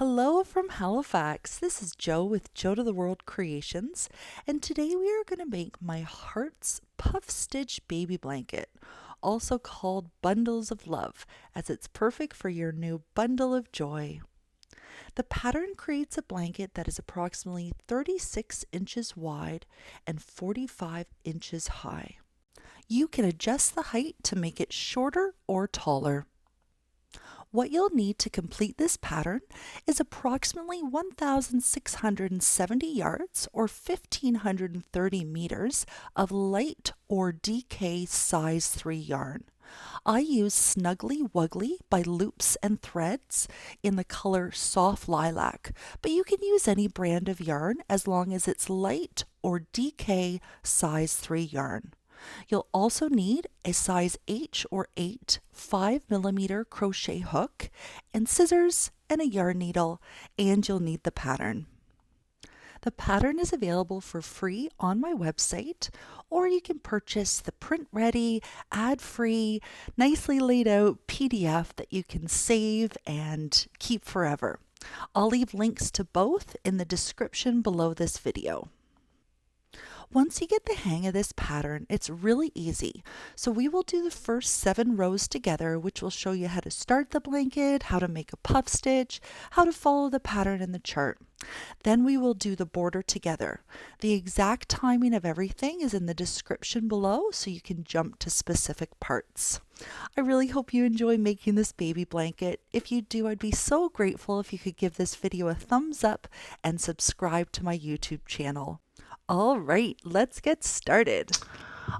Hello from Halifax. This is Jo with Jo to the World Creations, and today we are going to make my Hearts Puff Stitch Baby Blanket, also called Bundles of Love, as it's perfect for your new bundle of joy. The pattern creates a blanket that is approximately 36 inches wide and 45 inches high. You can adjust the height to make it shorter or taller. What you'll need to complete this pattern is approximately 1,670 yards or 1,530 meters of light or DK size 3 yarn. I use Snuggly Wuggly by Loops and Threads in the color Soft Lilac, but you can use any brand of yarn as long as it's light or DK size 3 yarn. You'll also need a size H or 8 5mm crochet hook and scissors and a yarn needle, and you'll need the pattern. The pattern is available for free on my website, or you can purchase the print-ready, ad-free, nicely laid out PDF that you can save and keep forever. I'll leave links to both in the description below this video. Once you get the hang of this pattern, it's really easy. So we will do the first 7 rows together, which will show you how to start the blanket, how to make a puff stitch, how to follow the pattern in the chart. Then we will do the border together. The exact timing of everything is in the description below, so you can jump to specific parts. I really hope you enjoy making this baby blanket. If you do, I'd be so grateful if you could give this video a thumbs up and subscribe to my YouTube channel. All right, let's get started.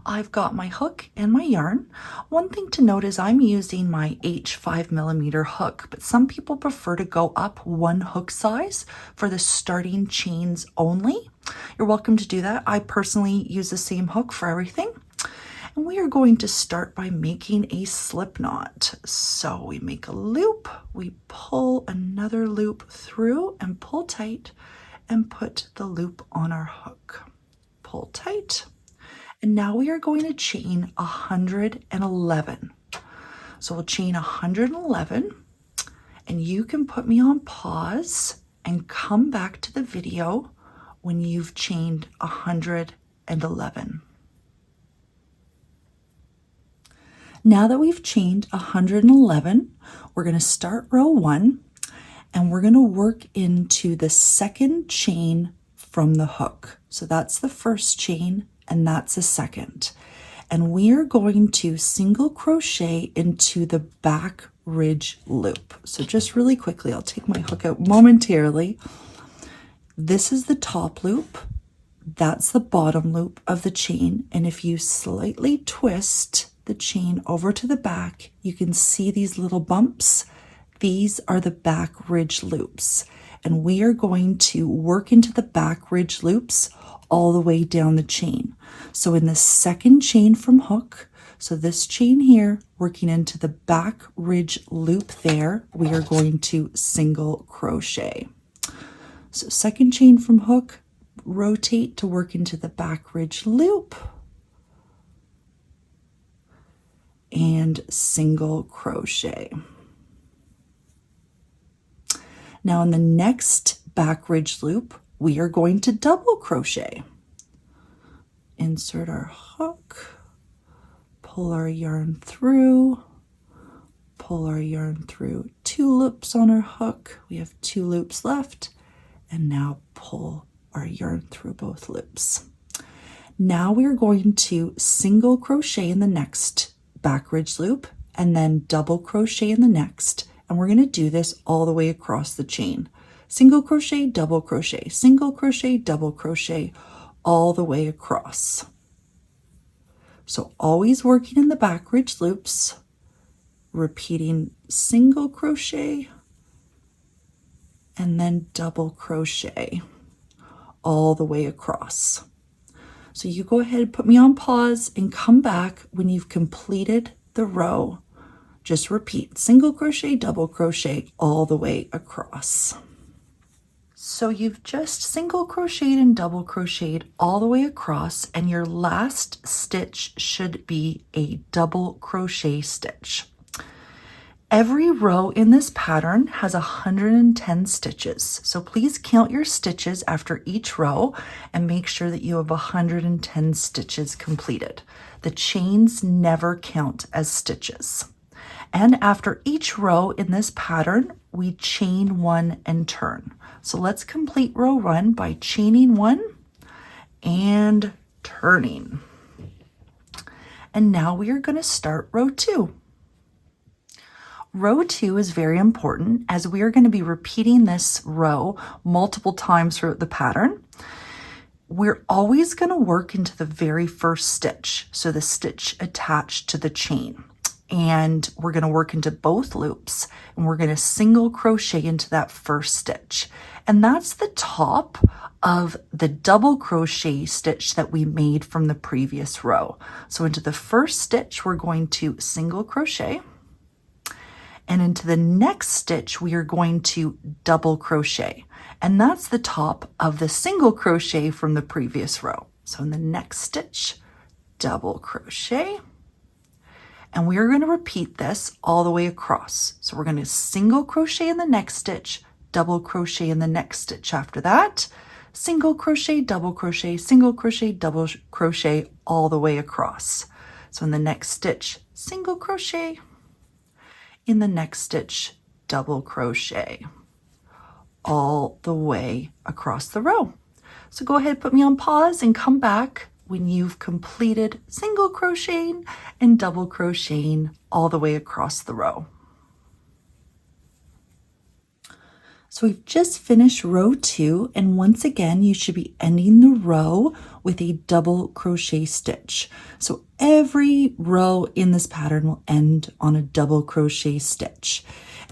I've got my hook and my yarn. One thing to note is I'm using my H 5mm hook, but some people prefer to go up one hook size for the starting chains only. You're welcome to do that. I personally use the same hook for everything. And we are going to start by making a slip knot. So we make a loop, we pull another loop through and pull tight, and put the loop on our hook. Pull tight. And now we are going to chain 111. So we'll chain 111, and you can put me on pause and come back to the video when you've chained 111. Now that we've chained 111, we're going to start row 1. And we're going to work into the second chain from the hook. So that's the first chain, and that's the second. And we are going to single crochet into the back ridge loop. So just really quickly, I'll take my hook out momentarily. This is the top loop. That's the bottom loop of the chain. And if you slightly twist the chain over to the back, you can see these little bumps. These are the back ridge loops, and we are going to work into the back ridge loops all the way down the chain. So in the second chain from hook, so this chain here, working into the back ridge loop there, we are going to single crochet. So second chain from hook, rotate to work into the back ridge loop, and single crochet. Now in the next back ridge loop, we are going to double crochet. Insert our hook, pull our yarn through, pull our yarn through 2 loops on our hook. We have 2 loops left, and now pull our yarn through both loops. Now we're going to single crochet in the next back ridge loop and then double crochet in the next. And we're going to do this all the way across the chain. Single crochet, double crochet, single crochet, double crochet, all the way across. So always working in the back ridge loops, repeating single crochet, and then double crochet all the way across. So you go ahead, put me on pause, and come back when you've completed the row. Just repeat single crochet, double crochet all the way across. So you've just single crocheted and double crocheted all the way across, and your last stitch should be a double crochet stitch. Every row in this pattern has 110 stitches, so please count your stitches after each row and make sure that you have 110 stitches completed. The chains never count as stitches. And after each row in this pattern, we chain one and turn. So let's complete row 1 by chaining 1 and turning. And now we are going to start row 2. Row 2 is very important as we are going to be repeating this row multiple times throughout the pattern. We're always going to work into the very first stitch, so the stitch attached to the chain. And we're going to work into both loops, and we're going to single crochet into that first stitch. And that's the top of the double crochet stitch that we made from the previous row. So into the first stitch, we're going to single crochet. And into the next stitch, we are going to double crochet. And that's the top of the single crochet from the previous row. So in the next stitch, double crochet. And we are going to repeat this all the way across. So we're going to single crochet in the next stitch, double crochet in the next stitch after that, single crochet, double crochet, single crochet, double crochet all the way across. So in the next stitch, single crochet, in the next stitch, double crochet all the way across the row. So go ahead, put me on pause and come back when you've completed single crocheting and double crocheting all the way across the row. So we've just finished row 2, and once again you should be ending the row with a double crochet stitch. So every row in this pattern will end on a double crochet stitch.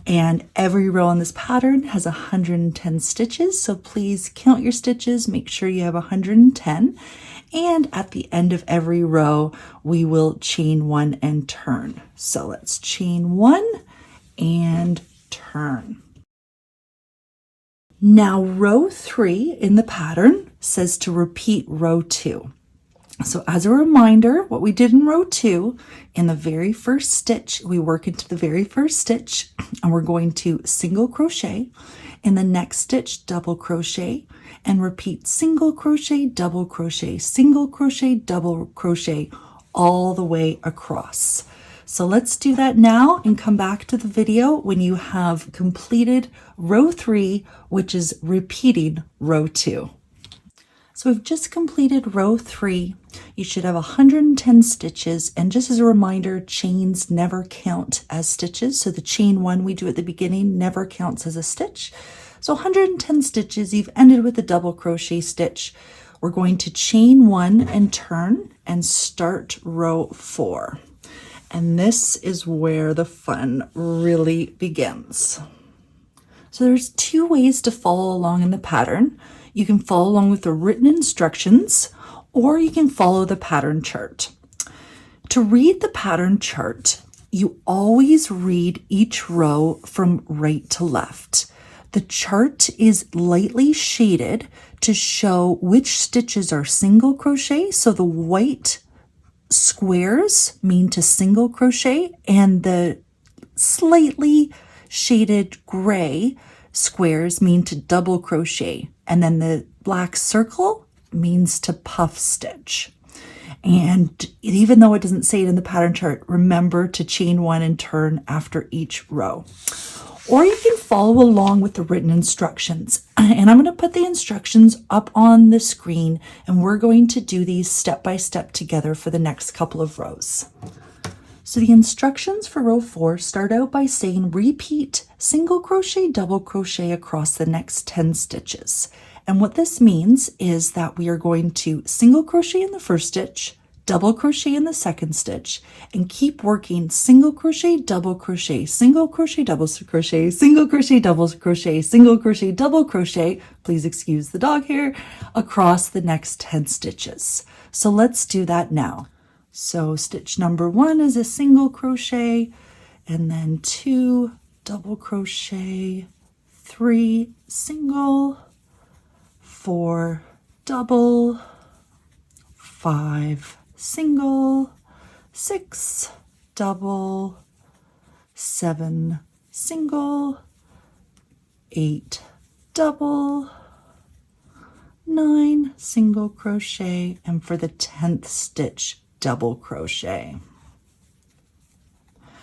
And every row in this pattern has 110 stitches, so please count your stitches, make sure you have 110. And at the end of every row, we will chain 1 and turn. So let's chain 1 and turn. Now row 3 in the pattern says to repeat row 2. So as a reminder, what we did in row 2, in the very first stitch, we work into the very first stitch, and we're going to single crochet. In the next stitch, double crochet, and repeat single crochet, double crochet, single crochet, double crochet all the way across. So let's do that now and come back to the video when you have completed row 3, which is repeating row 2. So we've just completed row 3. You should have 110 stitches, and just as a reminder, chains never count as stitches. So the chain 1 we do at the beginning never counts as a stitch. So 110 stitches, you've ended with a double crochet stitch. We're going to chain 1 and turn and start row 4. And this is where the fun really begins. So there's 2 ways to follow along in the pattern. You can follow along with the written instructions, or you can follow the pattern chart. To read the pattern chart, you always read each row from right to left. The chart is lightly shaded to show which stitches are single crochet. So the white squares mean to single crochet, and the slightly shaded gray squares mean to double crochet, and then the black circle means to puff stitch. And even though it doesn't say it in the pattern chart, remember to chain 1 and turn after each row. Or you can follow along with the written instructions. And I'm going to put the instructions up on the screen, and we're going to do these step by step together for the next couple of rows. So the instructions for row 4 start out by saying repeat single crochet, double crochet across the next 10 stitches. And what this means is that we are going to single crochet in the first stitch, double crochet in the second stitch, and keep working single crochet, double crochet, single crochet, double crochet, single crochet, double crochet, single crochet, double crochet, please excuse the dog hair, across the next 10 stitches. So let's do that now. So stitch number 1 is a single crochet, and then 2 double crochet, 3 single, 4 double, 5 single, 6 double, 7 single, 8 double, 9 single crochet, and for the 10th stitch, double crochet.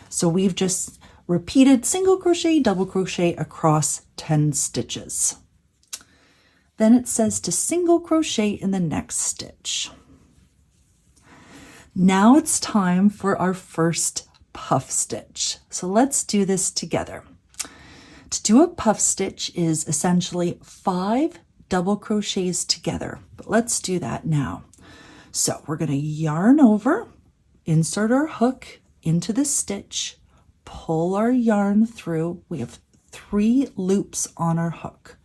So we've just repeated single crochet, double crochet across 10 stitches. Then it says to single crochet in the next stitch. Now it's time for our first puff stitch. So let's do this together. To do a puff stitch is essentially 5 double crochets together, but let's do that now. So we're going to yarn over, insert our hook into the stitch, pull our yarn through. We have 3 loops on our hook.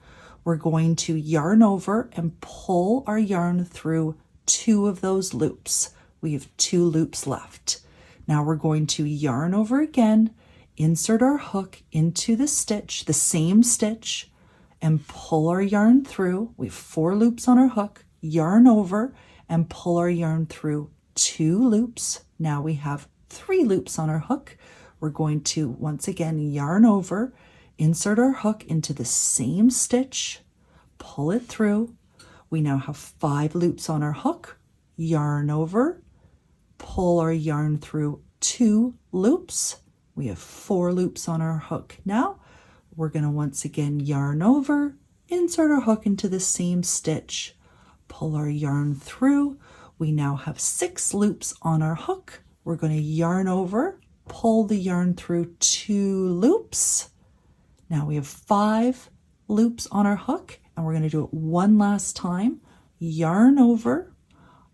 We're going to yarn over and pull our yarn through 2 of those loops. We have 2 loops left. Now we're going to yarn over again, insert our hook into the stitch, the same stitch, and pull our yarn through. We have 4 loops on our hook, yarn over and pull our yarn through 2 loops. Now we have 3 loops on our hook. We're going to once again yarn over, insert our hook into the same stitch, pull it through. We now have 5 loops on our hook, yarn over, pull our yarn through 2 loops. We have 4 loops on our hook. Now we're going to once again yarn over, insert our hook into the same stitch, pull our yarn through. We now have 6 loops on our hook. We're going to yarn over, pull the yarn through 2 loops. Now we have 5 loops on our hook, and we're going to do it one last time. Yarn over,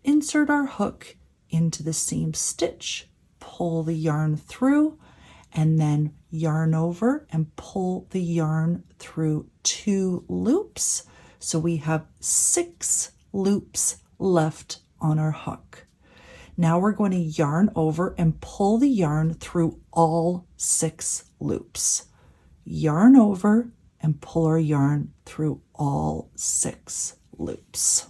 insert our hook into the same stitch, pull the yarn through, and then yarn over and pull the yarn through 2 loops. So we have 6 loops left on our hook. Now we're going to yarn over and pull the yarn through all 6 loops. Yarn over and pull our yarn through all 6 loops.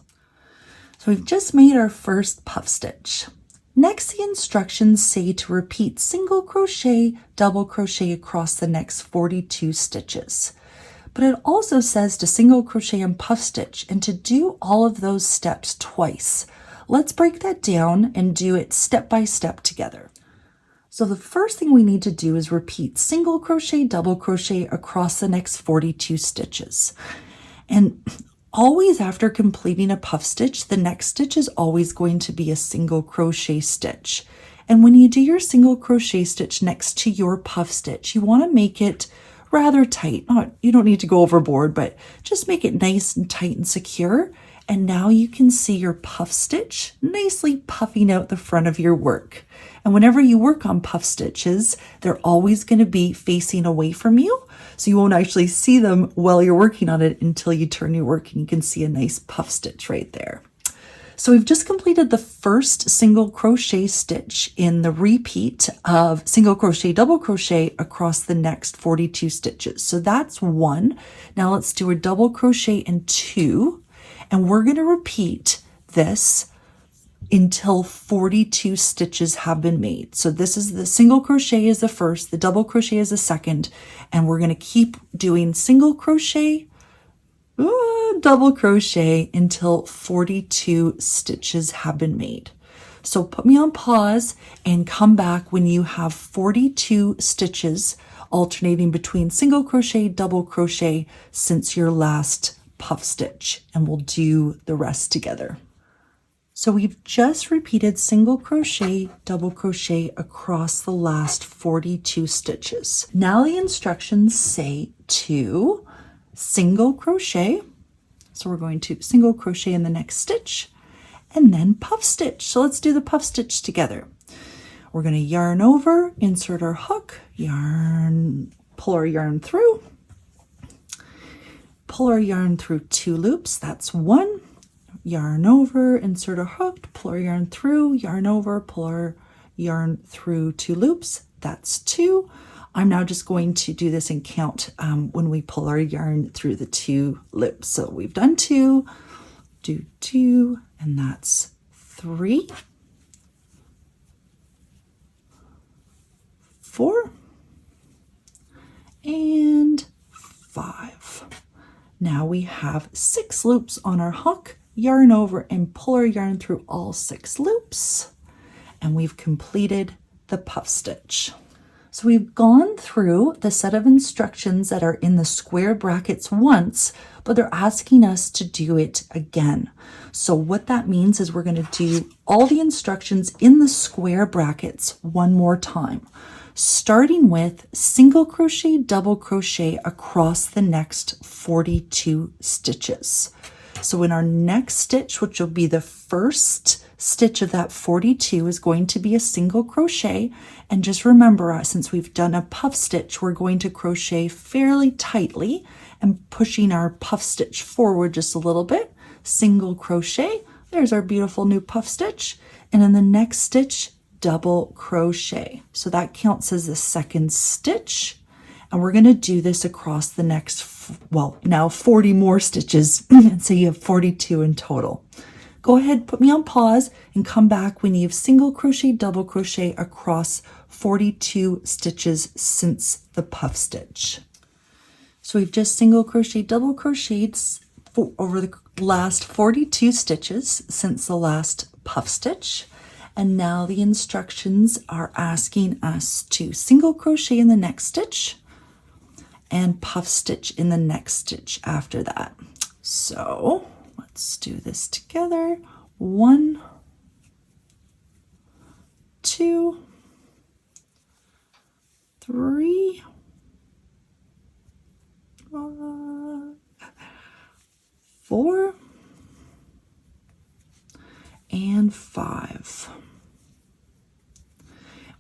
So we've just made our first puff stitch. Next, the instructions say to repeat single crochet, double crochet across the next 42 stitches. But it also says to single crochet and puff stitch, and to do all of those steps twice. Let's break that down and do it step by step together. So the first thing we need to do is repeat single crochet, double crochet across the next 42 stitches. And always after completing a puff stitch, the next stitch is always going to be a single crochet stitch. And when you do your single crochet stitch next to your puff stitch, you want to make it rather tight. You don't need to go overboard, but just make it nice and tight and secure. And now you can see your puff stitch nicely puffing out the front of your work. And whenever you work on puff stitches, they're always going to be facing away from you. So you won't actually see them while you're working on it until you turn your work and you can see a nice puff stitch right there. So we've just completed the first single crochet stitch in the repeat of single crochet, double crochet across the next 42 stitches. So that's 1. Now let's do a double crochet in 2. And we're going to repeat this until 42 stitches have been made. So this is the single crochet is the first, the double crochet is the second, and we're going to keep doing single crochet, double crochet until 42 stitches have been made. So put me on pause and come back when you have 42 stitches alternating between single crochet, double crochet since your last puff stitch, and we'll do the rest together. So we've just repeated single crochet, double crochet across the last 42 stitches. Now the instructions say to single crochet. So we're going to single crochet in the next stitch and then puff stitch. So let's do the puff stitch together. We're going to yarn over, insert our hook, yarn, pull our yarn through, pull our yarn through 2 loops. That's 1. Yarn over, insert our hook, pull our yarn through, yarn over, pull our yarn through 2 loops. That's 2. I'm now just going to do this and count when we pull our yarn through the 2 loops. So we've done 2, do 2, and that's 3, 4, Now we have 6 loops on our hook. Yarn over and pull our yarn through all 6 loops, and we've completed the puff stitch. So we've gone through the set of instructions that are in the square brackets once, but they're asking us to do it again. So what that means is we're going to do all the instructions in the square brackets one more time, starting with single crochet, double crochet across the next 42 stitches. So in our next stitch, which will be the first stitch of that 42, is going to be a single crochet. And just remember, since we've done a puff stitch, we're going to crochet fairly tightly and pushing our puff stitch forward just a little bit. Single crochet, there's our beautiful new puff stitch. And in the next stitch, double crochet. So that counts as the second stitch. And we're going to do this across the next, well, now 40 more stitches. So you have 42 in total. Go ahead, put me on pause, and come back when you have single crochet, double crochet across 42 stitches since the puff stitch. So we've just single crochet, double crocheted over the last 42 stitches since the last puff stitch. And now the instructions are asking us to single crochet in the next stitch and puff stitch in the next stitch after that. So let's do this together. 1, 2, 3, 4, and 5.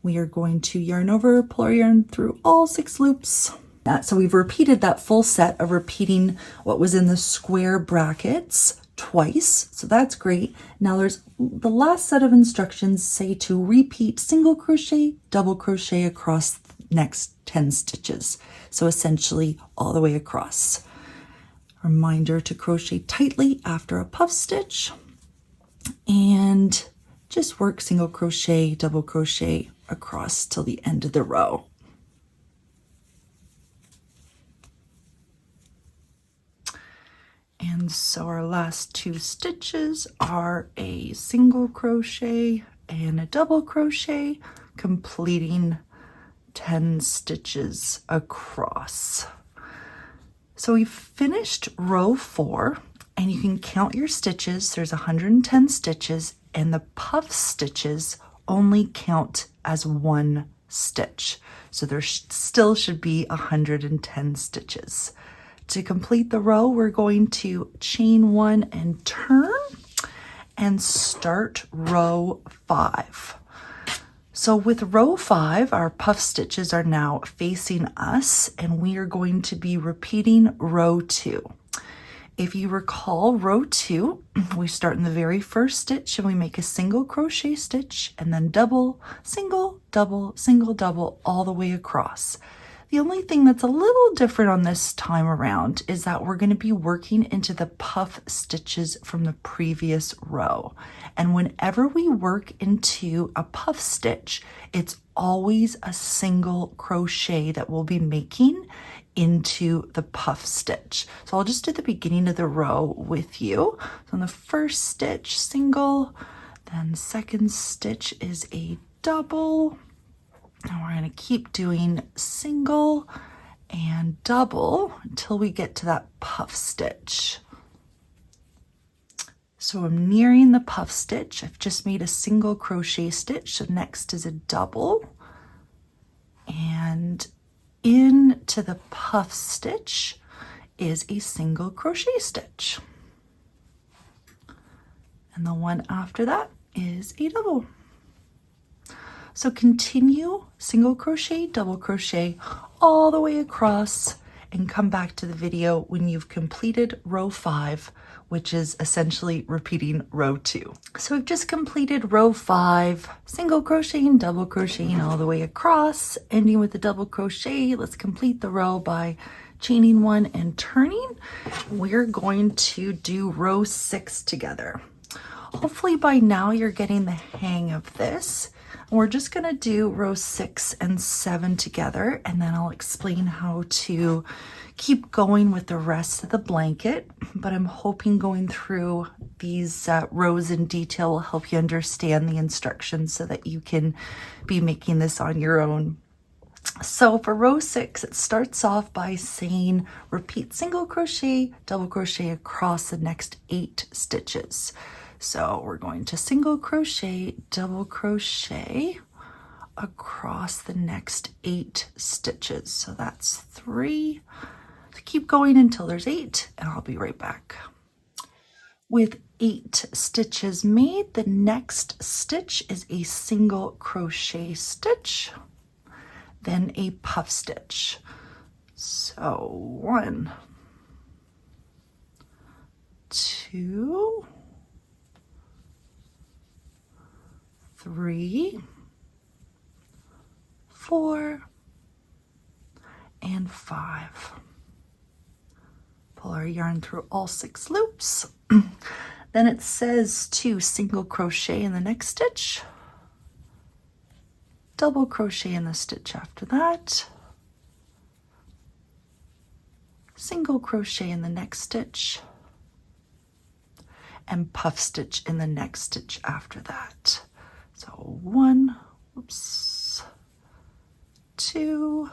We are going to yarn over, pull our yarn through all 6 loops. So we've repeated that full set of repeating what was in the square brackets twice. So that's great. Now there's the last set of instructions say to repeat single crochet, double crochet across the next 10 stitches. So essentially all the way across. Reminder to crochet tightly after a puff stitch and just work single crochet, double crochet across till the end of the row. And so our last 2 stitches are a single crochet and a double crochet, completing 10 stitches across. So we've finished row 4, and you can count your stitches. There's 110 stitches, and the puff stitches only count as 1 stitch. So there still should be 110 stitches. To complete the row, we're going to chain 1 and turn and start row 5. So with row 5, our puff stitches are now facing us, and we are going to be repeating row 2. If you recall, row 2, we start in the very first stitch and we make a single crochet stitch and then double, single, double, single, double all the way across. The only thing that's a little different on this time around is that we're going to be working into the puff stitches from the previous row. And whenever we work into a puff stitch, it's always a single crochet that we'll be making into the puff stitch. So I'll just do the beginning of the row with you. So in the first stitch, single, then second stitch is a double. And we're going to keep doing single and double until we get to that puff stitch. So I'm nearing the puff stitch. I've just made a single crochet stitch. So next is a double. And into the puff stitch is a single crochet stitch. And the one after that is a double. So continue single crochet, double crochet all the way across and come back to the video when you've completed row 5, which is essentially repeating row 2. So we've just completed row 5, single crocheting, double crocheting all the way across, ending with a double crochet. Let's complete the row by chaining 1 and turning. We're going to do row 6 together. Hopefully by now you're getting the hang of this. We're just going to do row 6 and 7 together, and then I'll explain how to keep going with the rest of the blanket. But I'm hoping going through these rows in detail will help you understand the instructions so that you can be making this on your own. So for row 6, it starts off by saying repeat single crochet, double crochet across the next 8 stitches. So we're going to single crochet, double crochet across the next 8 stitches. So that's 3. So keep going until there's 8, and I'll be right back. With 8 stitches made, the next stitch is a single crochet stitch, then a puff stitch. So 1, 2, 3, 4, and 5. Pull our yarn through all 6 loops. Then it says to single crochet in the next stitch, double crochet in the stitch after that, single crochet in the next stitch, and puff stitch in the next stitch after that. So 1, 2,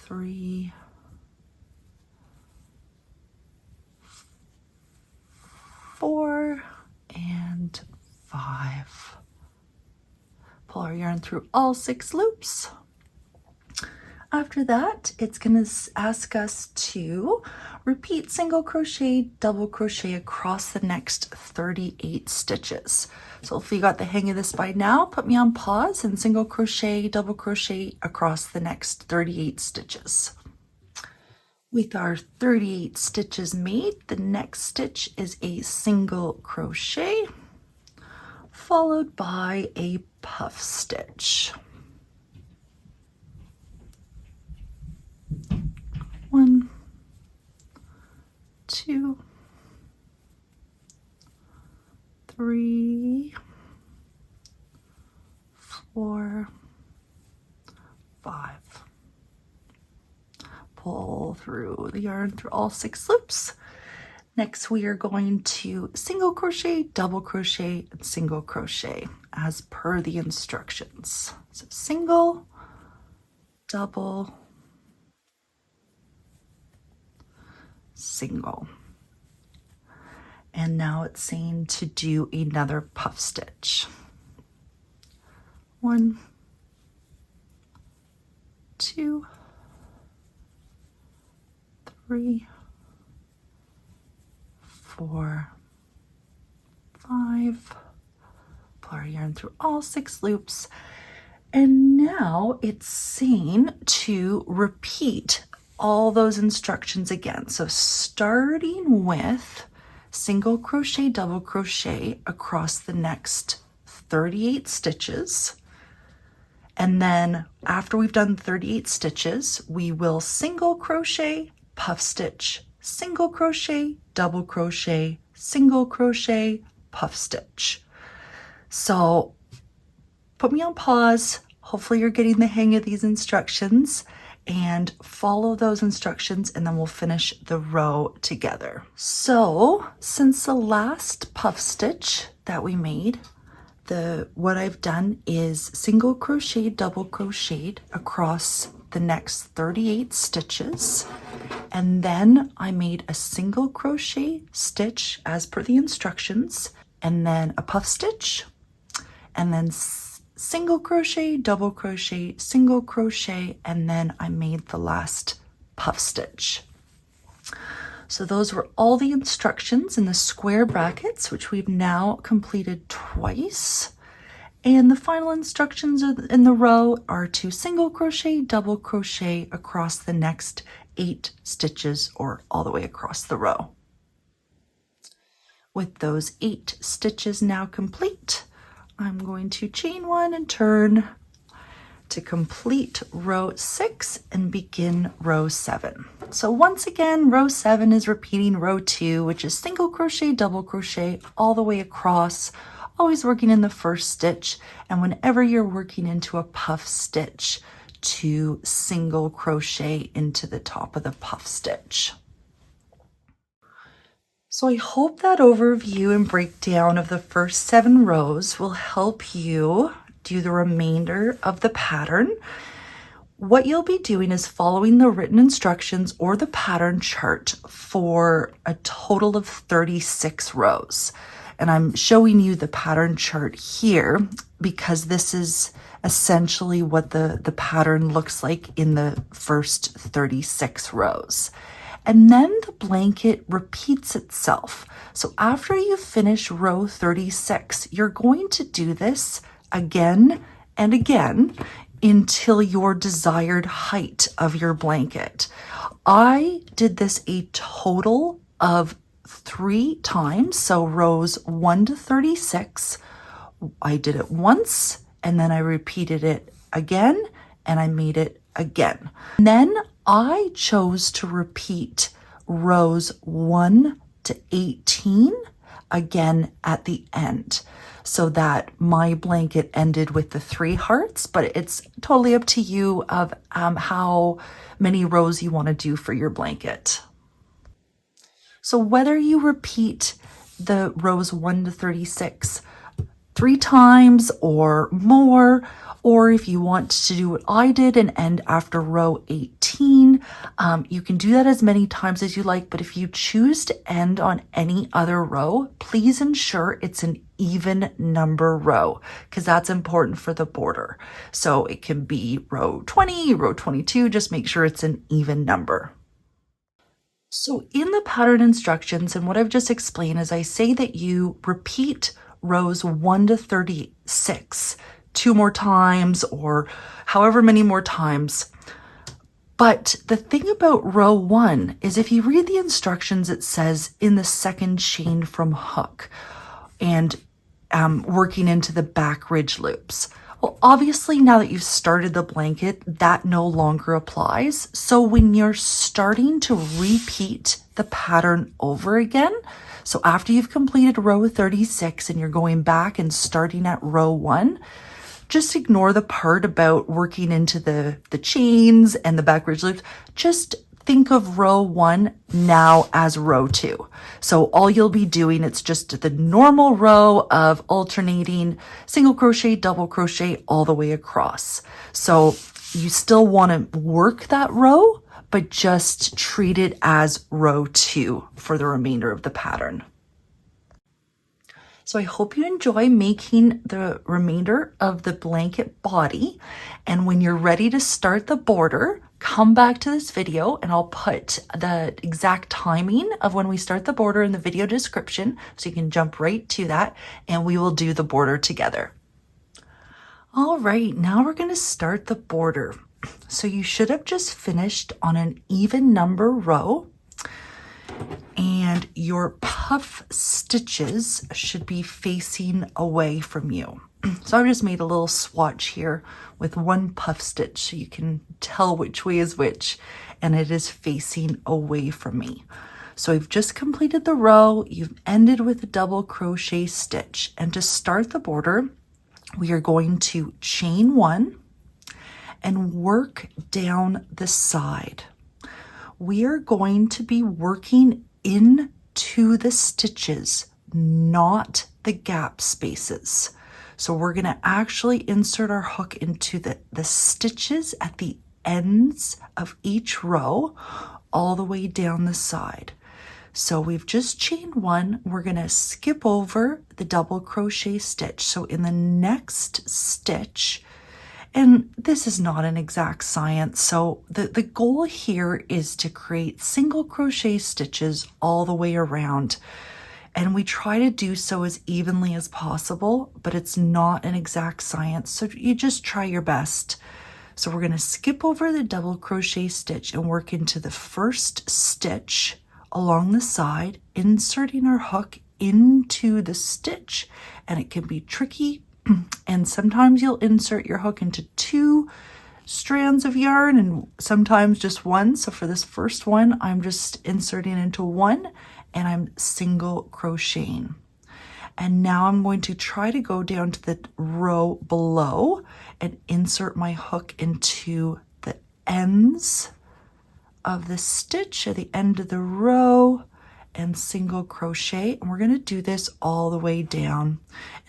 3, 4, and 5. Pull our yarn through all 6 loops. After that, it's going to ask us to repeat single crochet, double crochet across the next 38 stitches. So if you got the hang of this by now, put me on pause and single crochet, double crochet across the next 38 stitches. With our 38 stitches made, the next stitch is a single crochet followed by a puff stitch. 1, 2, 3, 4, 5. Pull through the yarn through all 6 loops. Next, we are going to single crochet, double crochet, and single crochet as per the instructions. So single, double, single. And now it's saying to do another puff stitch. 1, 2, 3, 4, 5. Pull our yarn through all 6 loops. And now it's saying to repeat all those instructions again. So starting with single crochet, double crochet across the next 38 stitches. And then after we've done 38 stitches, we will single crochet, puff stitch, single crochet, double crochet, single crochet, puff stitch. So put me on pause. Hopefully you're getting the hang of these instructions, and follow those instructions, and then we'll finish the row together. So since the last puff stitch that we made, what I've done is single crochet, double crocheted across the next 38 stitches, and then I made a single crochet stitch as per the instructions, and then a puff stitch, and then single crochet, double crochet, single crochet, and then I made the last puff stitch. So those were all the instructions in the square brackets, which we've now completed twice. And the final instructions in the row are to single crochet, double crochet across the next 8 stitches, or all the way across the row. With those 8 stitches now complete, I'm going to chain 1 and turn to complete row 6 and begin row 7. So once again, row 7 is repeating row 2, which is single crochet, double crochet all the way across, always working in the first stitch, and whenever you're working into a puff stitch, to single crochet into the top of the puff stitch. So I hope that overview and breakdown of the first 7 rows will help you do the remainder of the pattern. What you'll be doing is following the written instructions or the pattern chart for a total of 36 rows. And I'm showing you the pattern chart here because this is essentially what the pattern looks like in the first 36 rows. And then the blanket repeats itself. So after you finish row 36, you're going to do this again and again until your desired height of your blanket. I did this a total of 3 times. So rows 1 to 36, I did it once, and then I repeated it again, and I made it again. And then I chose to repeat rows 1 to 18 again at the end, so that my blanket ended with the 3 hearts, but it's totally up to you of how many rows you want to do for your blanket. So whether you repeat the rows 1 to 36 3 times or more, or if you want to do what I did and end after row 18, you can do that as many times as you like. But if you choose to end on any other row, please ensure it's an even number row, because that's important for the border. So it can be row 20, row 22, just make sure it's an even number. So in the pattern instructions and what I've just explained is I say that you repeat rows 1 to 36 2 more times or however many more times. But the thing about row 1 is if you read the instructions, it says in the second chain from hook and working into the back ridge loops. Well, obviously now that you've started the blanket, that no longer applies. So when you're starting to repeat the pattern over again, so after you've completed row 36 and you're going back and starting at row 1, just ignore the part about working into the chains and the back ridge loops. Just think of row 1 now as row 2. So all you'll be doing, it's just the normal row of alternating single crochet, double crochet all the way across. So you still want to work that row, but just treat it as row 2 for the remainder of the pattern. So I hope you enjoy making the remainder of the blanket body. And when you're ready to start the border, come back to this video and I'll put the exact timing of when we start the border in the video description so you can jump right to that and we will do the border together. All right, now we're going to start the border. So you should have just finished on an even number row, and your puff stitches should be facing away from you. So I've just made a little swatch here with one puff stitch so you can tell which way is which, and it is facing away from me. So I've just completed the row, you've ended with a double crochet stitch, and to start the border, we are going to chain 1 and work down the side. We are going to be working into the stitches, not the gap spaces. So we're going to actually insert our hook into the stitches at the ends of each row all the way down the side. So we've just chained 1. We're going to skip over the double crochet stitch. So in the next stitch, and this is not an exact science, so the goal here is to create single crochet stitches all the way around. And we try to do so as evenly as possible, but it's not an exact science, so you just try your best. So we're going to skip over the double crochet stitch and work into the first stitch along the side, inserting our hook into the stitch. And it can be tricky, and sometimes you'll insert your hook into 2 strands of yarn and sometimes just 1. So for this first one, I'm just inserting into 1 and I'm single crocheting. And now I'm going to try to go down to the row below and insert my hook into the ends of the stitch at the end of the row and single crochet. And we're going to do this all the way down.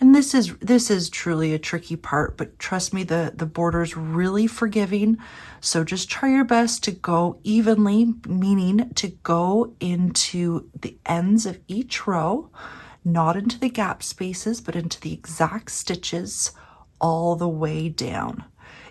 And this is truly a tricky part, but trust me, the border is really forgiving. So just try your best to go evenly, meaning to go into the ends of each row, not into the gap spaces, but into the exact stitches all the way down.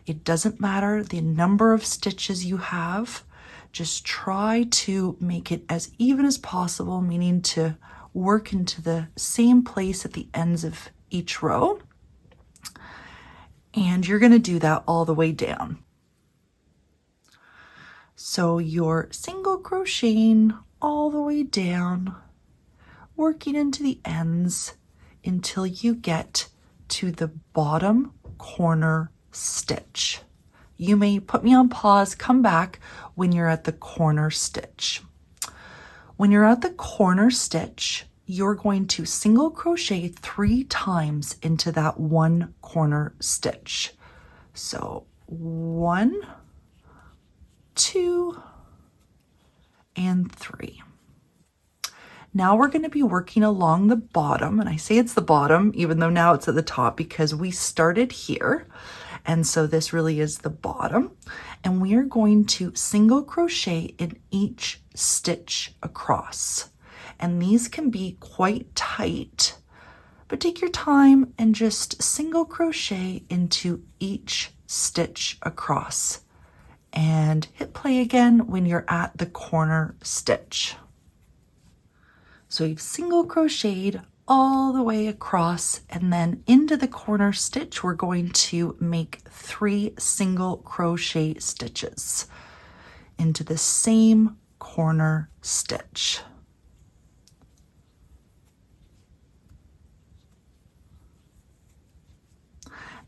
It doesn't matter the number of stitches you have. Just try to make it as even as possible, meaning to work into the same place at the ends of each row. And you're going to do that all the way down. So you're single crocheting all the way down, working into the ends until you get to the bottom corner stitch. You may put me on pause, come back when you're at the corner stitch. When you're at the corner stitch, you're going to single crochet 3 times into that one corner stitch. So 1, 2, and 3. Now we're going to be working along the bottom, and I say it's the bottom even though now it's at the top because we started here, and so this really is the bottom. And we are going to single crochet in each stitch across, and these can be quite tight, but take your time and just single crochet into each stitch across, and hit play again when you're at the corner stitch. So you've single crocheted all the way across, and then into the corner stitch we're going to make 3 single crochet stitches into the same corner stitch.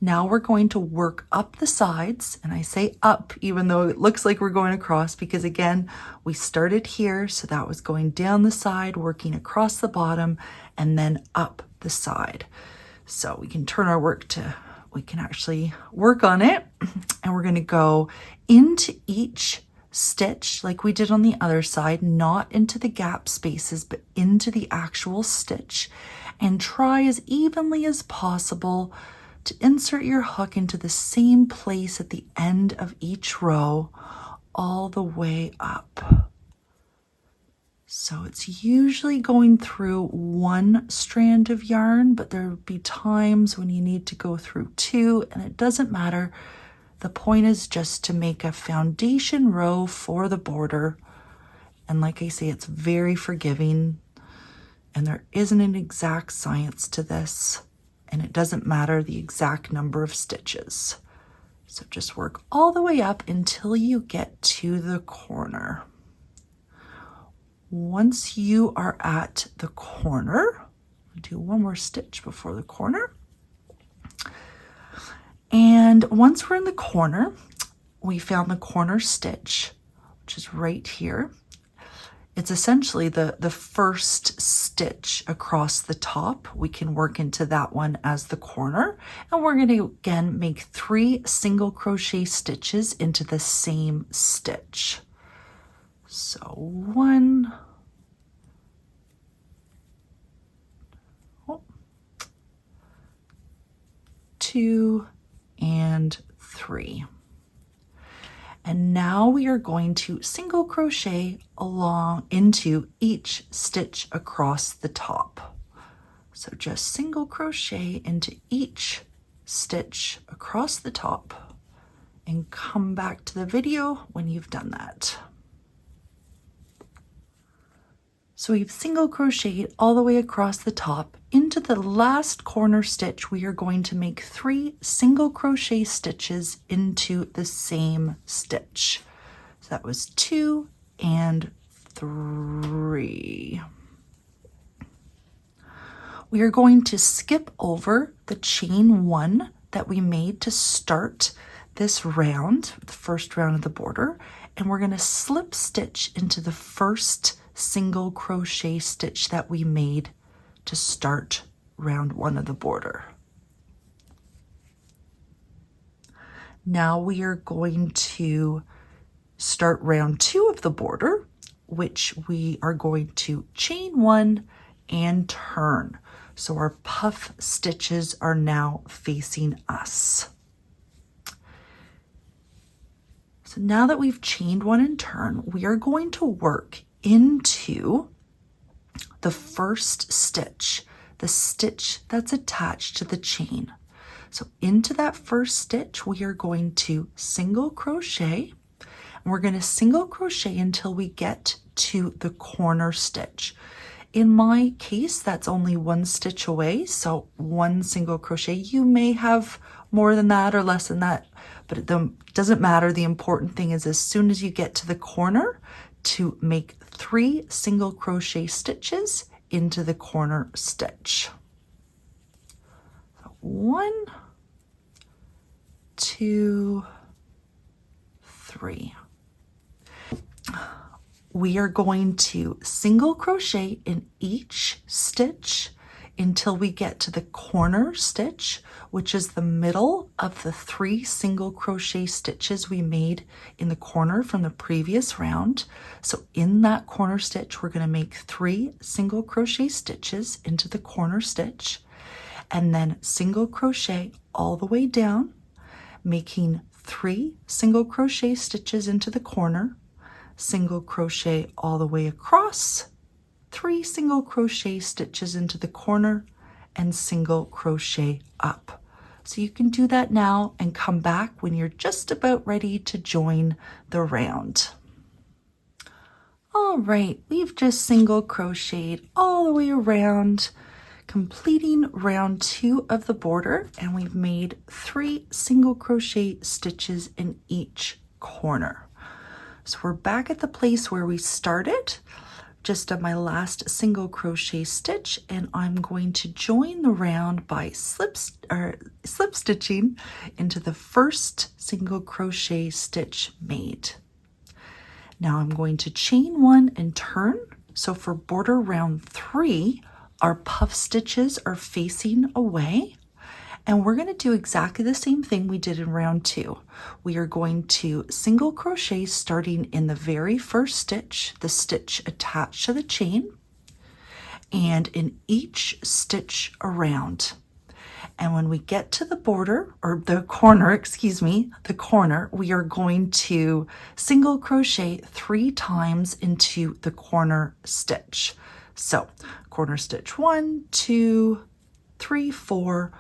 Now we're going to work up the sides, and I say up even though it looks like we're going across because again we started here, so that was going down the side, working across the bottom, and then up the side. So we can turn our work to, we can actually work on it, and we're going to go into each stitch like we did on the other side, not into the gap spaces but into the actual stitch, and try as evenly as possible to insert your hook into the same place at the end of each row all the way up. So it's usually going through 1 strand of yarn, but there will be times when you need to go through 2, and it doesn't matter. The point is just to make a foundation row for the border. And like I say, it's very forgiving, and there isn't an exact science to this. And it doesn't matter the exact number of stitches. So just work all the way up until you get to the corner. Once you are at the corner, I'll do 1 more stitch before the corner. And once we're in the corner, we found the corner stitch, which is right here. It's essentially the first stitch across the top. We can work into that one as the corner. And we're going to, again, make 3 single crochet stitches into the same stitch. So 1, 2, and 3. And now we are going to single crochet along into each stitch across the top. So just single crochet into each stitch across the top and come back to the video when you've done that. So we've single crocheted all the way across the top. Into the last corner stitch, we are going to make 3 single crochet stitches into the same stitch. So that was 2 and 3. We are going to skip over the chain 1 that we made to start this round, the first round of the border, and we're going to slip stitch into the first single crochet stitch that we made to start round 1 of the border. Now we are going to start round 2 of the border, which we are going to chain 1 and turn. So our puff stitches are now facing us. So now that we've chained 1 and turned, we are going to work into the first stitch, the stitch that's attached to the chain. So into that first stitch, we are going to single crochet, and we're going to single crochet until we get to the corner stitch. In my case, that's only 1 stitch away, so 1 single crochet. You may have more than that or less than that, but it doesn't matter. The important thing is as soon as you get to the corner, to make 3 single crochet stitches into the corner stitch. So 1, 2, 3. We are going to single crochet in each stitch until we get to the corner stitch, which is the middle of the 3 single crochet stitches we made in the corner from the previous round. So in that corner stitch, we're going to make 3 single crochet stitches into the corner stitch, and then single crochet all the way down, making 3 single crochet stitches into the corner, single crochet all the way across, 3 single crochet stitches into the corner, and single crochet up. So you can do that now and come back when you're just about ready to join the round. All right, we've just single crocheted all the way around, completing round 2 of the border, and we've made 3 single crochet stitches in each corner. So we're back at the place where we started, just on my last single crochet stitch, and I'm going to join the round by slip stitching into the first single crochet stitch made. Now I'm going to chain 1 and turn. So for border round 3, our puff stitches are facing away, and we're going to do exactly the same thing we did in round 2. We are going to single crochet starting in the very first stitch, the stitch attached to the chain, and in each stitch around. And when we get to the border, or the corner, the corner, we are going to single crochet 3 times into the corner stitch. So corner stitch 1, 2, 3, 4,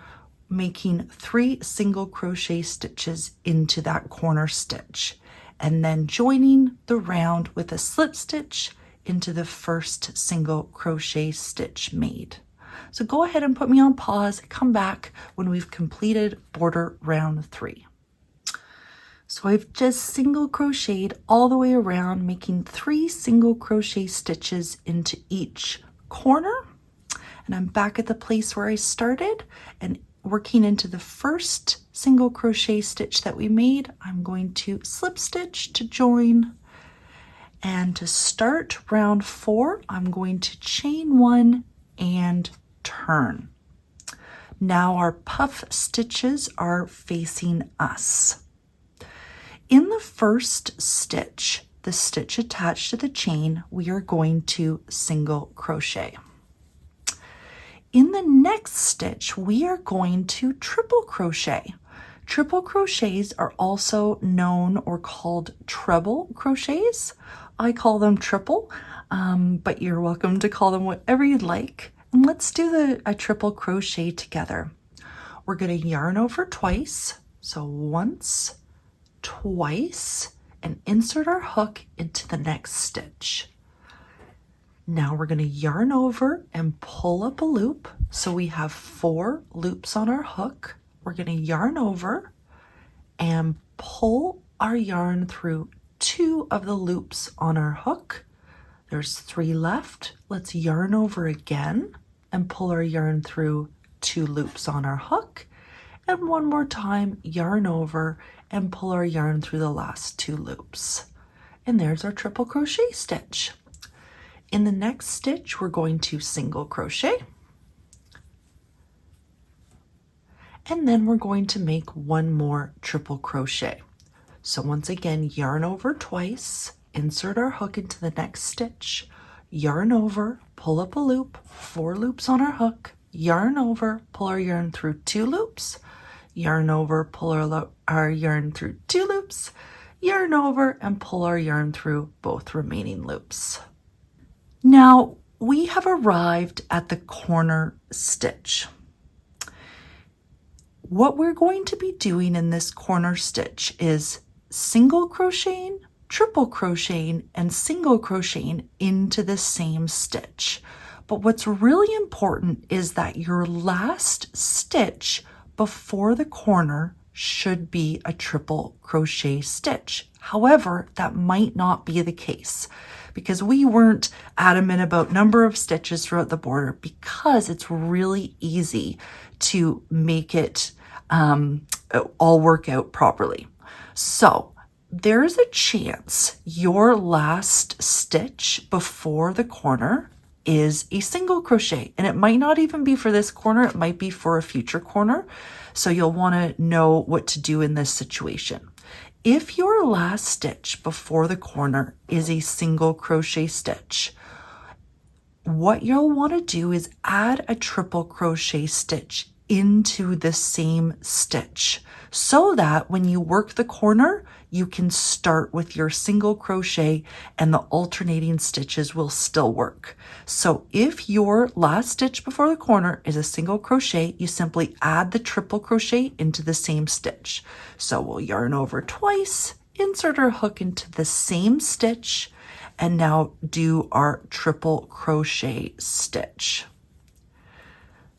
making 3 single crochet stitches into that corner stitch, and then joining the round with a slip stitch into the first single crochet stitch made. So go ahead and put me on pause, come back when we've completed border round 3. So I've just single crocheted all the way around, making 3 single crochet stitches into each corner, and I'm back at the place where I started, and working into the first single crochet stitch that we made, I'm going to slip stitch to join, and to start round 4, I'm going to chain 1 and turn. Now our puff stitches are facing us. In the first stitch, the stitch attached to the chain, we are going to single crochet. In the next stitch, we are going to triple crochet. Triple crochets are also known or called treble crochets. I call them triple, but you're welcome to call them whatever you'd like. And let's do a triple crochet together. We're going to yarn over twice, so once, twice, and insert our hook into the next stitch. Now we're going to yarn over and pull up a loop. So we have 4 loops on our hook. We're going to yarn over and pull our yarn through 2 of the loops on our hook. There's 3 left. Let's yarn over again and pull our yarn through 2 loops on our hook. And one more time, yarn over and pull our yarn through the last 2 loops. And there's our triple crochet stitch. In the next stitch, we're going to single crochet, And then we're going to make one more triple crochet. So once again, yarn over twice, insert our hook into the next stitch, yarn over, pull up a loop, 4 loops on our hook, yarn over, pull our yarn through 2 loops, yarn over, pull our yarn through 2 loops, yarn over, and pull our yarn through both remaining loops. Now we have arrived at the corner stitch. What we're going to be doing in this corner stitch is single crocheting, triple crocheting, and single crocheting into the same stitch. But what's really important is that your last stitch before the corner should be a triple crochet stitch. However, that might not be the case because we weren't adamant about number of stitches throughout the border because it's really easy to make it all work out properly. So there's a chance your last stitch before the corner is a single crochet, and it might not even be for this corner, it might be for a future corner. So you'll want to know what to do in this situation. If your last stitch before the corner is a single crochet stitch, what you'll want to do is add a triple crochet stitch into the same stitch so that when you work the corner, you can start with your single crochet and the alternating stitches will still work. So if your last stitch before the corner is a single crochet, you simply add the triple crochet into the same stitch. So we'll yarn over twice, insert our hook into the same stitch, and now do our triple crochet stitch.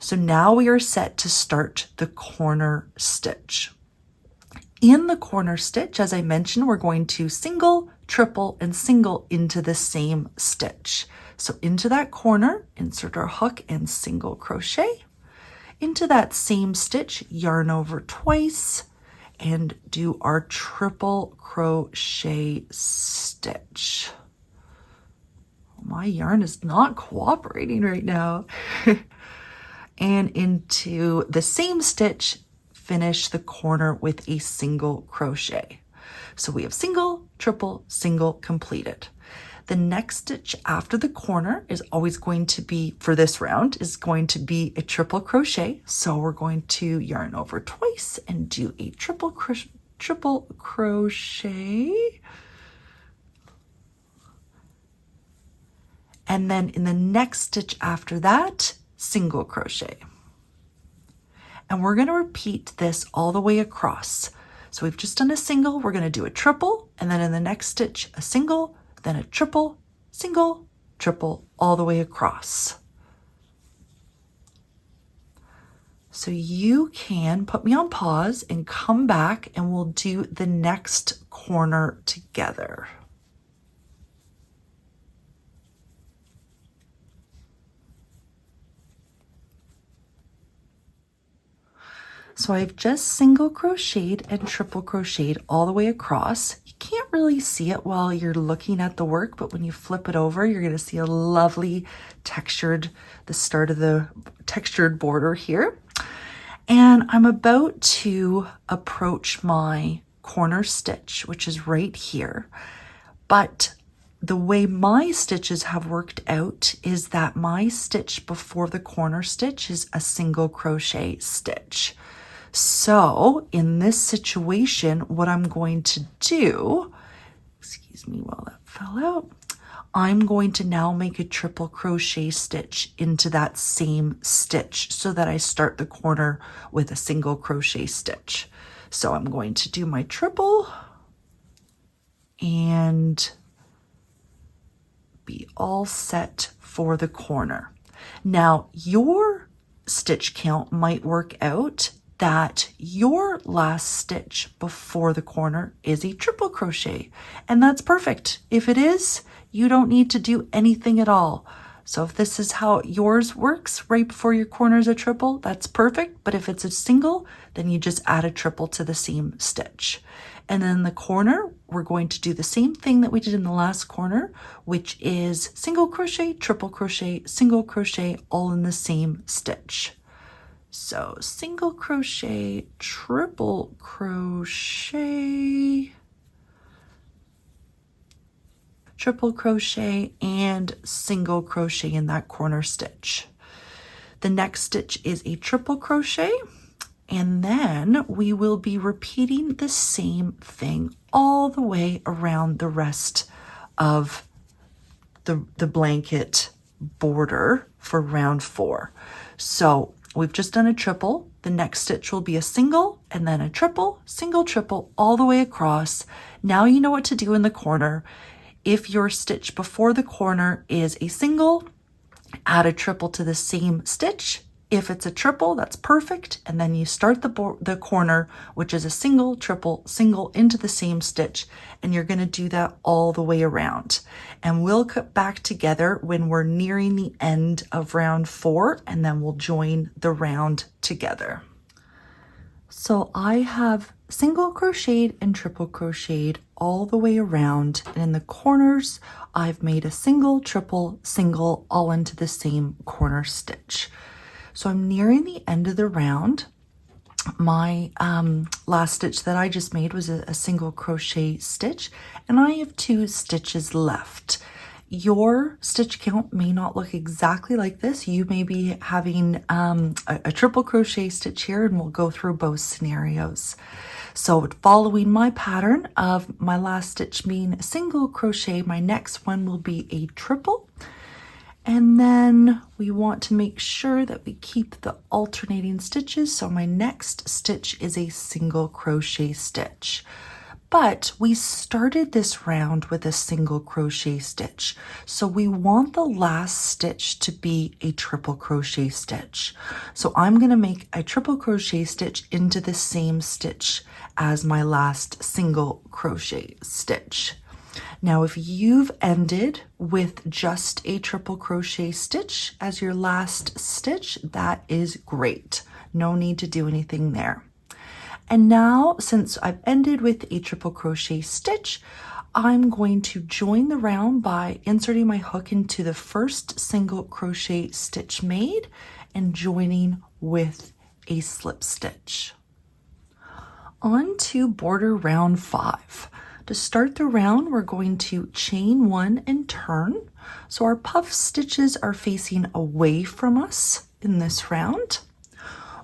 So now we are set to start the corner stitch. In the corner stitch, as I mentioned, we're going to single, triple, and single into the same stitch. So into that corner, insert our hook and single crochet. Into that same stitch, yarn over twice and do our triple crochet stitch. My yarn is not cooperating right now. And into the same stitch, finish the corner with a single crochet. So we have single, triple, single completed. The next stitch after the corner is always going to be, for this round, is going to be a triple crochet. So we're going to yarn over twice and do a triple crochet. And then in the next stitch after that, single crochet. And we're going to repeat this all the way across. So we've just done a single, we're going to do a triple, and then in the next stitch, a single, then a triple, single, triple, all the way across. So you can put me on pause and come back and we'll do the next corner together. So I've just single crocheted and triple crocheted all the way across. You can't really see it while you're looking at the work, but when you flip it over, you're going to see a lovely the start of the textured border here. And I'm about to approach my corner stitch, which is right here. But the way my stitches have worked out is that my stitch before the corner stitch is a single crochet stitch. So in this situation, what I'm going to do, excuse me while that fell out, I'm going to now make a triple crochet stitch into that same stitch so that I start the corner with a single crochet stitch. So I'm going to do my triple and be all set for the corner. Now your stitch count might work out that your last stitch before the corner is a triple crochet, and that's perfect. If it is, you don't need to do anything at all. So if this is how yours works, right before your corner is a triple, that's perfect. But if it's a single, then you just add a triple to the same stitch. And then the corner, we're going to do the same thing that we did in the last corner, which is single crochet, triple crochet, single crochet, all in the same stitch. So single crochet, triple crochet, triple crochet, and single crochet in that corner stitch. The next stitch is a triple crochet, and then we will be repeating the same thing all the way around the rest of the blanket border for round 4. So we've just done a triple. The next stitch will be a single and then a triple, single, triple, all the way across. Now you know what to do in the corner. If your stitch before the corner is a single, add a triple to the same stitch. If it's a triple, that's perfect. And then you start the corner, which is a single, triple, single into the same stitch. And you're going to do that all the way around. And we'll cut back together when we're nearing the end of round 4, and then we'll join the round together. So I have single crocheted and triple crocheted all the way around, and in the corners I've made a single, triple, single all into the same corner stitch. So I'm nearing the end of the round. My last stitch that I just made was a single crochet stitch, and I have 2 stitches left. Your stitch count may not look exactly like this. You may be having a triple crochet stitch here, and we'll go through both scenarios. So following my pattern of my last stitch being a single crochet, my next one will be a triple. And then we want to make sure that we keep the alternating stitches. So my next stitch is a single crochet stitch. But we started this round with a single crochet stitch. So we want the last stitch to be a triple crochet stitch. So I'm going to make a triple crochet stitch into the same stitch as my last single crochet stitch. Now, if you've ended with just a triple crochet stitch as your last stitch, that is great. No need to do anything there. And now, since I've ended with a triple crochet stitch, I'm going to join the round by inserting my hook into the first single crochet stitch made and joining with a slip stitch. On to border round 5. To start the round, we're going to chain 1 and turn. So our puff stitches are facing away from us in this round.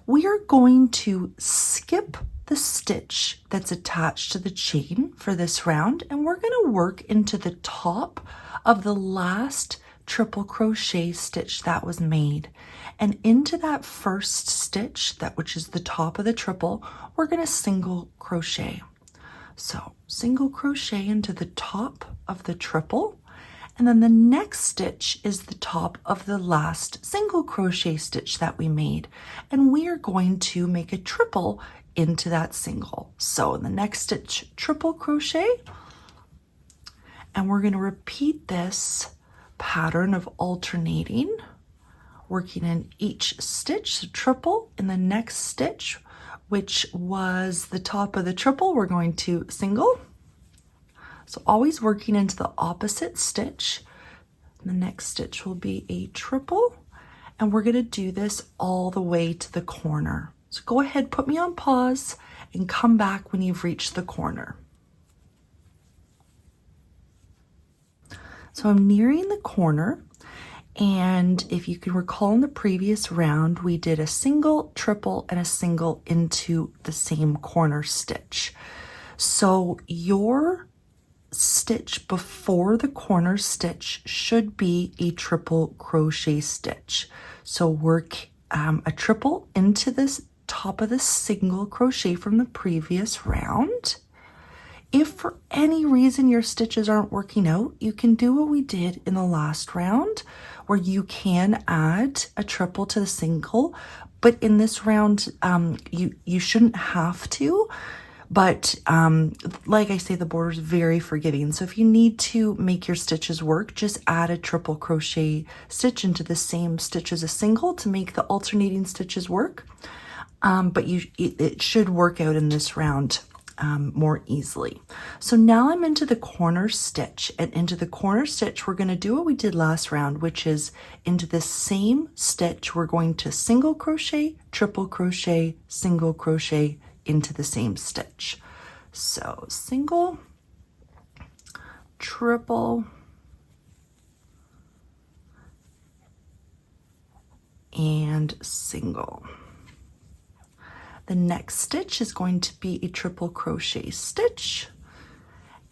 We are going to skip the stitch that's attached to the chain for this round, and we're going to work into the top of the last triple crochet stitch that was made. And into that first stitch, which is the top of the triple, we're going to single crochet. So single crochet into the top of the triple, and then the next stitch is the top of the last single crochet stitch that we made, and we are going to make a triple into that single. So in the next stitch, triple crochet, and we're going to repeat this pattern of alternating, working in each stitch. So triple in the next stitch, which was the top of the triple, we're going to single. So always working into the opposite stitch. The next stitch will be a triple, and we're going to do this all the way to the corner. So go ahead, put me on pause, and come back when you've reached the corner. So I'm nearing the corner, and if you can recall in the previous round, we did a single, triple, and a single into the same corner stitch. So your stitch before the corner stitch should be a triple crochet stitch. So work a triple into this top of the single crochet from the previous round. If for any reason your stitches aren't working out, you can do what we did in the last round, where you can add a triple to the single, but in this round, you shouldn't have to. But like I say, the border is very forgiving. So if you need to make your stitches work, just add a triple crochet stitch into the same stitch as a single to make the alternating stitches work. But it should work out in this round more easily. So now I'm into the corner stitch, and into the corner stitch we're going to do what we did last round, which is into the same stitch we're going to single crochet, triple crochet, single crochet into the same stitch. So single, triple, and single. The next stitch is going to be a triple crochet stitch,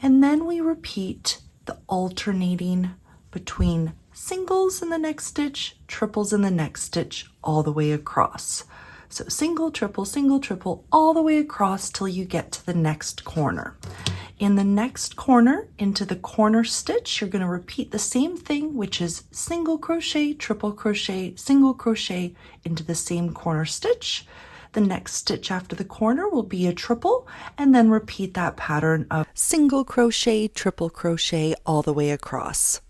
and then we repeat the alternating between singles in the next stitch, triples in the next stitch, all the way across. So single, triple, all the way across till you get to the next corner. In the next corner, into the corner stitch, you're going to repeat the same thing, which is single crochet, triple crochet, single crochet into the same corner stitch. The next stitch after the corner will be a triple, and then repeat that pattern of single crochet, triple crochet all the way across,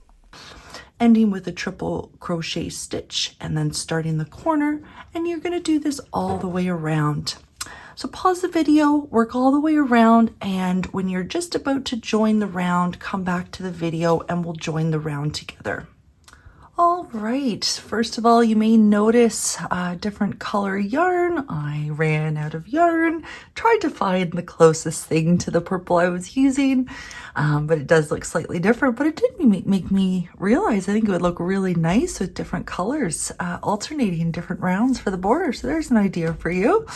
ending with a triple crochet stitch and then starting the corner. And you're going to do this all the way around. So pause the video, work all the way around, and when you're just about to join the round, come back to the video and we'll join the round together. All right, first of all, you may notice a different color yarn. I ran out of yarn, tried to find the closest thing to the purple I was using, but it does look slightly different. But it did make me realize I think it would look really nice with different colors, alternating different rounds for the border. So there's an idea for you.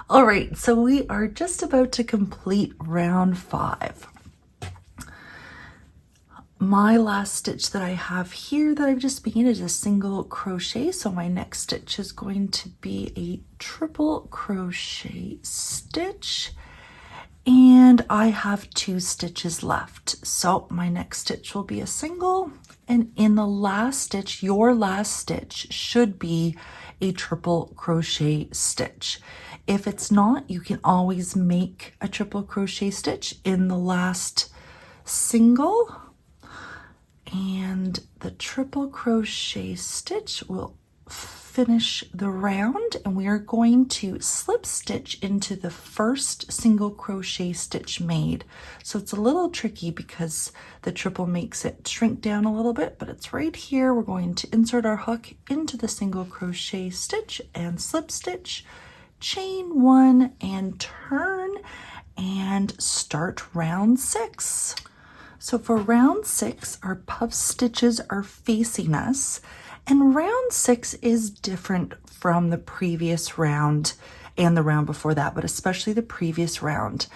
All right, so we are just about to complete round 5. My last stitch that I have here that I've just made is a single crochet. So my next stitch is going to be a triple crochet stitch. And I have 2 stitches left. So my next stitch will be a single. And in the last stitch, your last stitch should be a triple crochet stitch. If it's not, you can always make a triple crochet stitch in the last single, and the triple crochet stitch will finish the round, and we are going to slip stitch into the first single crochet stitch made. So it's a little tricky because the triple makes it shrink down a little bit, but it's right here. We're going to insert our hook into the single crochet stitch and slip stitch, chain 1 and turn, and start round 6. So for round 6, our puff stitches are facing us, and round 6 is different from the previous round and the round before that, but especially the previous round,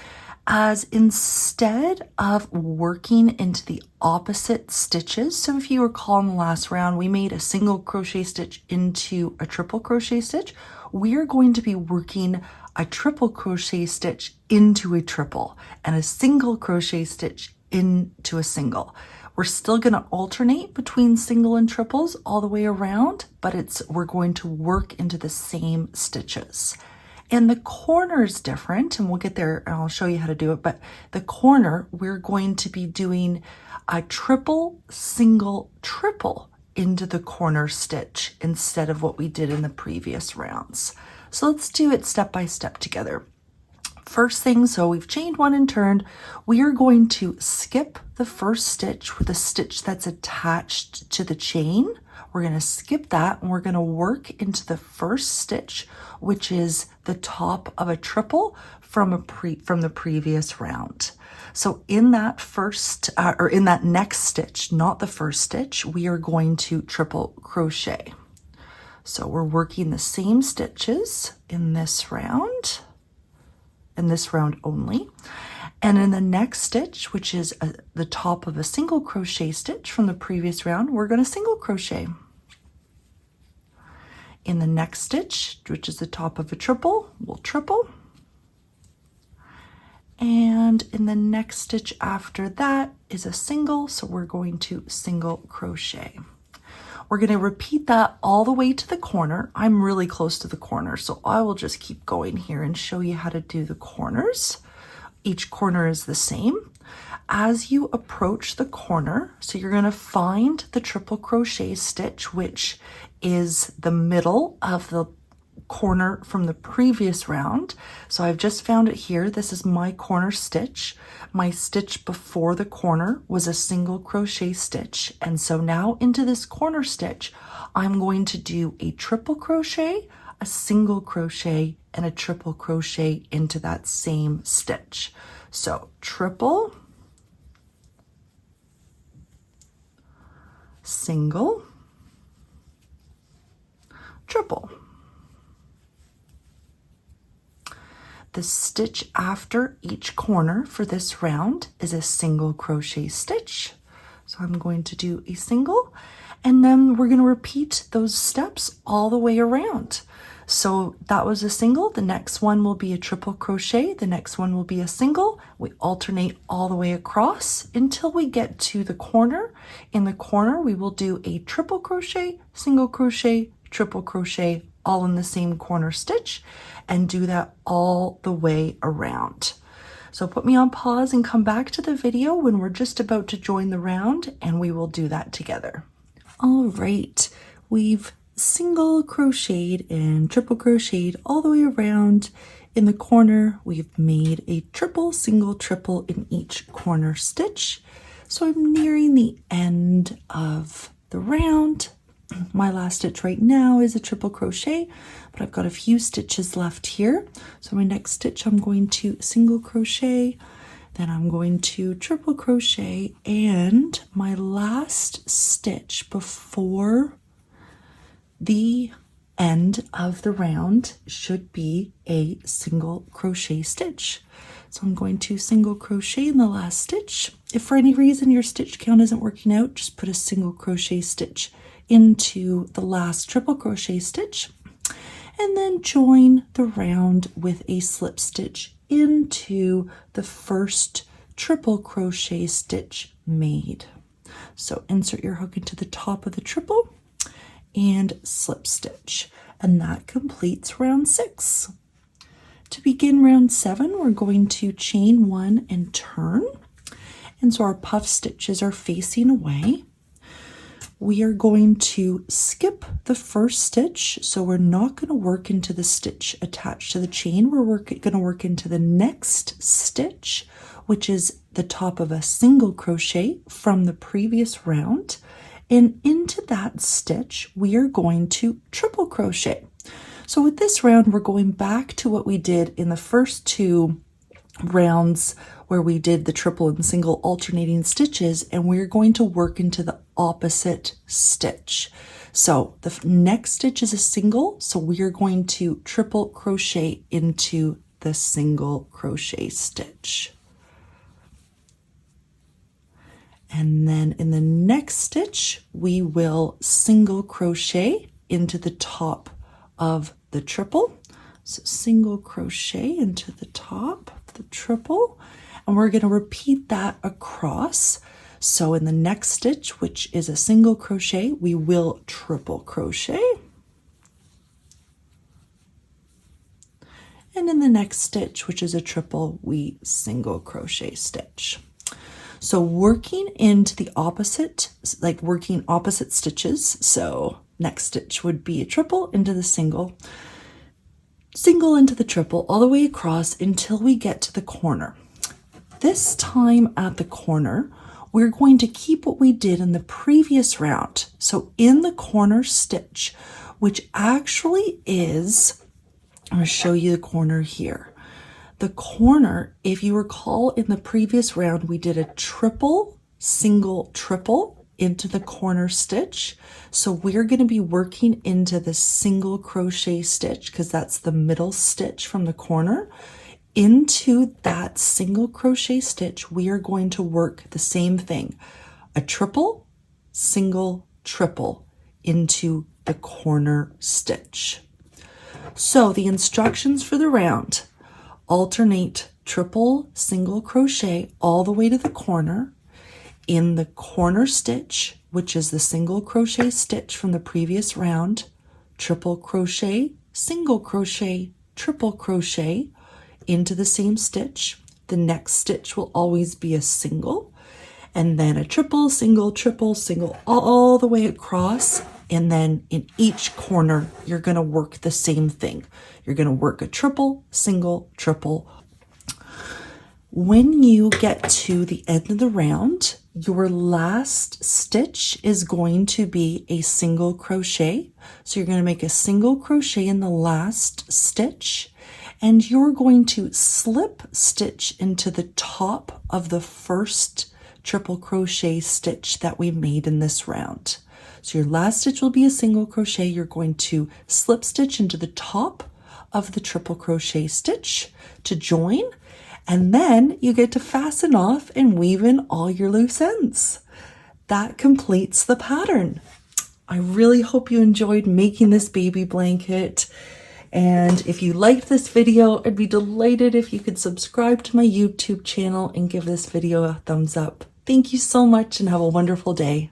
as instead of working into the opposite stitches, so if you recall in the last round, we made a single crochet stitch into a triple crochet stitch, we are going to be working a triple crochet stitch into a triple and a single crochet stitch into a single. We're still going to alternate between single and triples all the way around, but we're going to work into the same stitches. And the corner is different, and we'll get there and I'll show you how to do it, but the corner, we're going to be doing a triple, single, triple into the corner stitch instead of what we did in the previous rounds. So let's do it step by step together. First thing, so we've chained 1 and turned, we are going to skip the first stitch with a stitch that's attached to the chain. We're going to skip that and we're going to work into the first stitch, which is the top of a triple from the previous round. So in that first, or in that next stitch, not the first stitch, we are going to triple crochet. So we're working the same stitches in this round only. And in the next stitch, which is the top of a single crochet stitch from the previous round, we're going to single crochet. In the next stitch, which is the top of a triple, we'll triple. And in the next stitch after that is a single, so we're going to single crochet. We're going to repeat that all the way to the corner. I'm really close to the corner, so I will just keep going here and show you how to do the corners. Each corner is the same. As you approach the corner, so you're going to find the triple crochet stitch, which is the middle of the corner from the previous round. So I've just found it here. This is my corner stitch. My stitch before the corner was a single crochet stitch. And so now into this corner stitch, I'm going to do a triple crochet, a single crochet, and a triple crochet into that same stitch. So triple, single, triple. The stitch after each corner for this round is a single crochet stitch. So I'm going to do a single, and then we're going to repeat those steps all the way around. So that was a single. The next one will be a triple crochet. The next one will be a single. We alternate all the way across until we get to the corner. In the corner, we will do a triple crochet, single crochet, triple crochet, all in the same corner stitch, and do that all the way around. So put me on pause and come back to the video when we're just about to join the round, and we will do that together. All right, we've single crocheted and triple crocheted all the way around. In the corner, we've made a triple, single, triple in each corner stitch. So I'm nearing the end of the round. My last stitch right now is a triple crochet, but I've got a few stitches left here. So my next stitch, I'm going to single crochet, then I'm going to triple crochet, and my last stitch before the end of the round should be a single crochet stitch. So I'm going to single crochet in the last stitch. If for any reason your stitch count isn't working out, just put a single crochet stitch into the last triple crochet stitch, and then join the round with a slip stitch into the first triple crochet stitch made. So insert your hook into the top of the triple and slip stitch, and that completes round 6. To begin round 7, we're going to chain 1 and turn, and so our puff stitches are facing away. We are going to skip the first stitch, so we're not going to work into the stitch attached to the chain. We're going to work into the next stitch, which is the top of a single crochet from the previous round, and into that stitch we are going to triple crochet. So with this round, we're going back to what we did in the first 2 rounds where we did the triple and single alternating stitches, and we're going to work into the opposite stitch. So the next stitch is a single, so we are going to triple crochet into the single crochet stitch. And then in the next stitch, we will single crochet into the top of the triple. So single crochet into the top of the triple, and we're going to repeat that across. So in the next stitch, which is a single crochet, we will triple crochet. And in the next stitch, which is a triple, we single crochet stitch. So working into the opposite, like working opposite stitches. So next stitch would be a triple into the single, single into the triple, all the way across until we get to the corner. This time at the corner, we're going to keep what we did in the previous round. So in the corner stitch, which actually is, I'm going to show you the corner here. The corner, if you recall in the previous round, we did a triple, single, triple into the corner stitch. So we're going to be working into the single crochet stitch because that's the middle stitch from the corner. Into that single crochet stitch, we are going to work the same thing, a triple, single, triple into the corner stitch. So the instructions for the round: alternate triple, single crochet all the way to the corner. In the corner stitch, which is the single crochet stitch from the previous round, triple crochet, single crochet, triple crochet into the same stitch. The next stitch will always be a single, and then a triple, single, triple, single all the way across and then in each corner, you're going to work the same thing. You're going to work a triple, single, triple. When you get to the end of the round, your last stitch is going to be a single crochet. So you're going to make a single crochet in the last stitch, and you're going to slip stitch into the top of the first triple crochet stitch that we made in this round. So your last stitch will be a single crochet. You're going to slip stitch into the top of the triple crochet stitch to join, and then you get to fasten off and weave in all your loose ends. That completes the pattern. I really hope you enjoyed making this baby blanket. And if you liked this video, I'd be delighted if you could subscribe to my YouTube channel and give this video a thumbs up. Thank you so much and have a wonderful day.